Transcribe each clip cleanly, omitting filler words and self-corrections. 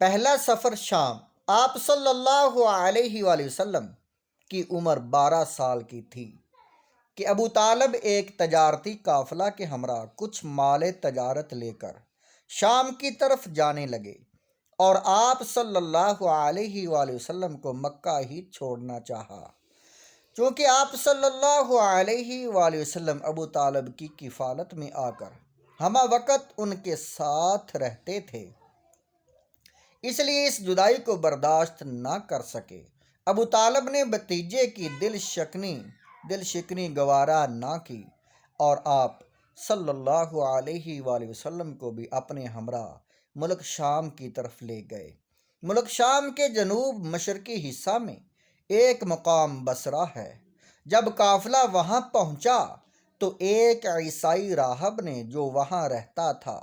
پہلا سفر شام۔ آپ صلی اللہ علیہ وآلہ وسلم کی عمر 12 سال کی تھی کہ ابو طالب ایک تجارتی قافلہ کے ہمراہ کچھ مال تجارت لے کر شام کی طرف جانے لگے، اور آپ صلی اللہ علیہ وآلہ وسلم کو مکہ ہی چھوڑنا چاہا، چونکہ آپ صلی اللہ علیہ وآلہ وسلم ابو طالب کی کفالت میں آ کر ہمہ وقت ان کے ساتھ رہتے تھے، اس لیے اس جدائی کو برداشت نہ کر سکے۔ ابو طالب نے بھتیجے کی دل شکنی گوارا نہ کی، اور آپ صلی اللہ علیہ وآلہ وسلم کو بھی اپنے ہمراہ ملک شام کی طرف لے گئے۔ ملک شام کے جنوب مشرقی حصہ میں ایک مقام بصرہ ہے۔ جب قافلہ وہاں پہنچا تو ایک عیسائی راہب نے جو وہاں رہتا تھا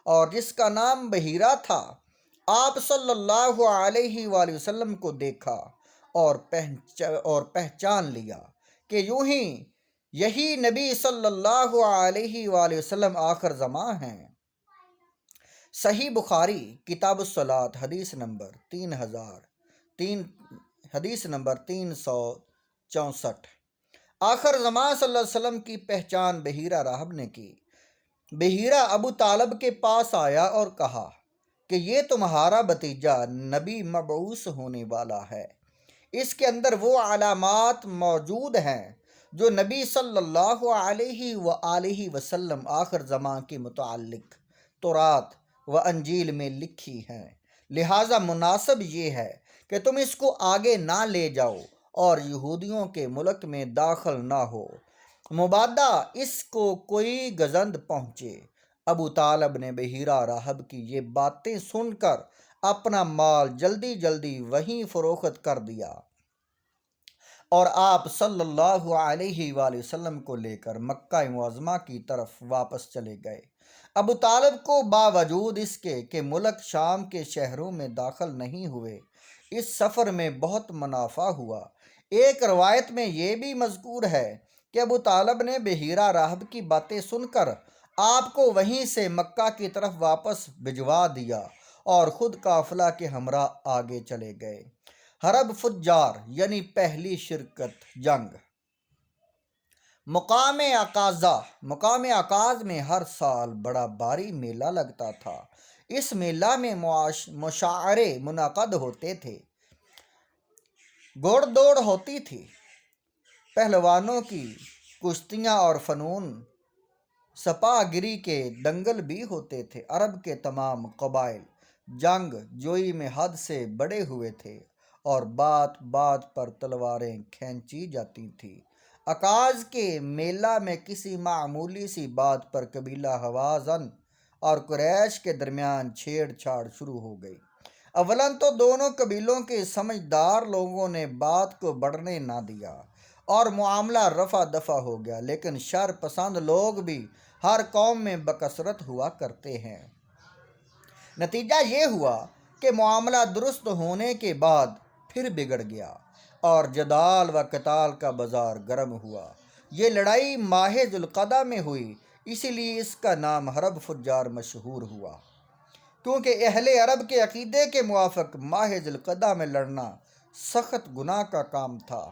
اور جس کا نام بحیرہ تھا، آپ صلی اللہ علیہ وآلہ وسلم کو دیکھا اور پہچان لیا کہ یوں ہی یہی نبی صلی اللہ علیہ وآلہ وسلم آخر زماں ہیں۔ صحیح بخاری کتاب الصلاۃ حدیث نمبر 364۔ آخر زماں صلی اللہ علیہ وسلم کی پہچان بحیرہ راہب نے کی۔ بحیرہ ابو طالب کے پاس آیا اور کہا کہ یہ تمہارا بھتیجا نبی مبعوث ہونے والا ہے، اس کے اندر وہ علامات موجود ہیں جو نبی صلی اللہ علیہ وآلہ وسلم آخر زماں کے متعلق تورات و انجیل میں لکھی ہیں، لہٰذا مناسب یہ ہے کہ تم اس کو آگے نہ لے جاؤ اور یہودیوں کے ملک میں داخل نہ ہو، مبادا اس کو کوئی گزند پہنچے۔ ابو طالب نے بحیرہ راہب کی یہ باتیں سن کر اپنا مال جلدی وہیں فروخت کر دیا اور آپ صلی اللہ علیہ وآلہ وسلم کو لے کر مکہ معظمہ کی طرف واپس چلے گئے۔ ابو طالب کو باوجود اس کے کہ ملک شام کے شہروں میں داخل نہیں ہوئے، اس سفر میں بہت منافع ہوا۔ ایک روایت میں یہ بھی مذکور ہے کہ ابو طالب نے بحیرہ راہب کی باتیں سن کر آپ کو وہیں سے مکہ کی طرف واپس بھجوا دیا اور خود قافلہ کے ہمراہ آگے چلے گئے۔ حرب فجار یعنی پہلی شرکت جنگ۔ مقام عکاظ میں ہر سال بڑا بھاری میلہ لگتا تھا۔ اس میلہ میں مشاعرے منعقد ہوتے تھے، گھوڑ دوڑ ہوتی تھی، پہلوانوں کی کشتیاں اور فنون سپاہ گری کے دنگل بھی ہوتے تھے۔ عرب کے تمام قبائل جنگ جوئی میں حد سے بڑے ہوئے تھے اور بات بات پر تلواریں کھینچی جاتی تھیں۔ عکاظ کے میلہ میں کسی معمولی سی بات پر قبیلہ حوازن اور قریش کے درمیان چھیڑ چھاڑ شروع ہو گئی۔ اولاً تو دونوں قبیلوں کے سمجھدار لوگوں نے بات کو بڑھنے نہ دیا اور معاملہ رفع دفع ہو گیا، لیکن شر پسند لوگ بھی ہر قوم میں بکثرت ہوا کرتے ہیں۔ نتیجہ یہ ہوا کہ معاملہ درست ہونے کے بعد پھر بگڑ گیا اور جدال و قتال کا بازار گرم ہوا۔ یہ لڑائی ماہ ذوالقعدہ میں ہوئی، اسی لیے اس کا نام حرب فجار مشہور ہوا، کیونکہ اہل عرب کے عقیدے کے موافق ماہ ذوالقعدہ میں لڑنا سخت گناہ کا کام تھا۔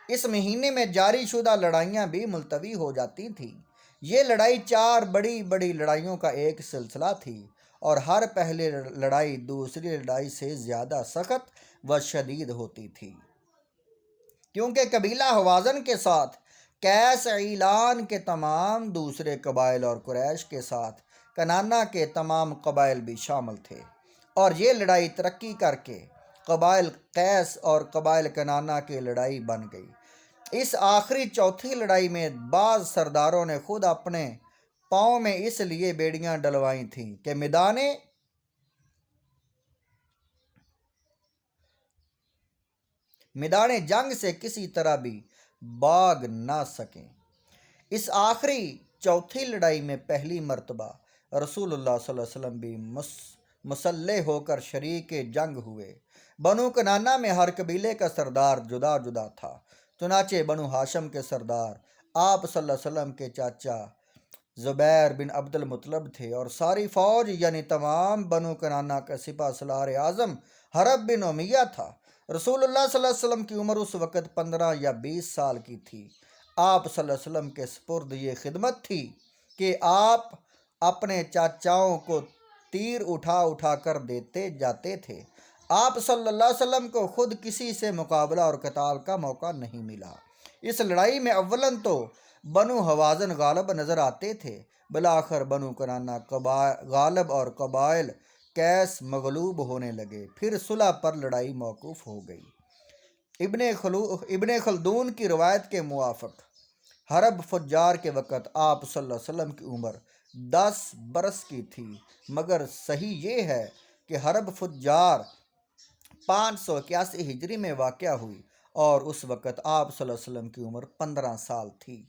اس مہینے میں جاری شدہ لڑائیاں بھی ملتوی ہو جاتی تھیں۔ یہ لڑائی 4 بڑی لڑائیوں کا ایک سلسلہ تھی، اور ہر پہلی لڑائی دوسری لڑائی سے زیادہ سخت و شدید ہوتی تھی، کیونکہ قبیلہ حوازن کے ساتھ قیس عیلان کے تمام دوسرے قبائل اور قریش کے ساتھ کنانہ کے تمام قبائل بھی شامل تھے، اور یہ لڑائی ترقی کر کے قبائل قیس اور قبائل کنانہ کی لڑائی بن گئی۔ اس آخری چوتھی لڑائی میں بعض سرداروں نے خود اپنے پاؤں میں اس لیے بیڑیاں ڈلوائی تھیں کہ میدان جنگ سے کسی طرح بھی بھاگ نہ سکیں۔ اس آخری چوتھی لڑائی میں پہلی مرتبہ رسول اللہ صلی اللہ علیہ وسلم بھی مسلح ہو کر شریک جنگ ہوئے۔ بنو کنانہ میں ہر قبیلے کا سردار جدا جدا تھا، چنانچہ بنو ہاشم کے سردار آپ صلی اللہ علیہ وسلم کے چاچا زبیر بن عبد المطلب تھے، اور ساری فوج یعنی تمام بنو کنانہ کا سپہ سالار اعظم حرب بن امیہ تھا۔ رسول اللہ صلی اللہ علیہ وسلم کی عمر اس وقت 15 یا 20 سال کی تھی۔ آپ صلی اللہ علیہ وسلم کے سپرد یہ خدمت تھی کہ آپ اپنے چاچاؤں کو تیر اٹھا اٹھا کر دیتے جاتے تھے۔ آپ صلی اللہ علیہ وسلم کو خود کسی سے مقابلہ اور قتال کا موقع نہیں ملا۔ اس لڑائی میں اولاً تو بنو ہوازن غالب نظر آتے تھے، بالآخر بنو کنانہ غالب اور قبائل کیس مغلوب ہونے لگے، پھر صلح پر لڑائی موقوف ہو گئی۔ ابن خلدون کی روایت کے موافق حرب فجار کے وقت آپ صلی اللہ علیہ وسلم کی عمر 10 برس کی تھی، مگر صحیح یہ ہے کہ حرب فجار 581 ہجری میں واقع ہوئی اور اس وقت آپ صلی اللہ علیہ وسلم کی عمر 15 سال تھی۔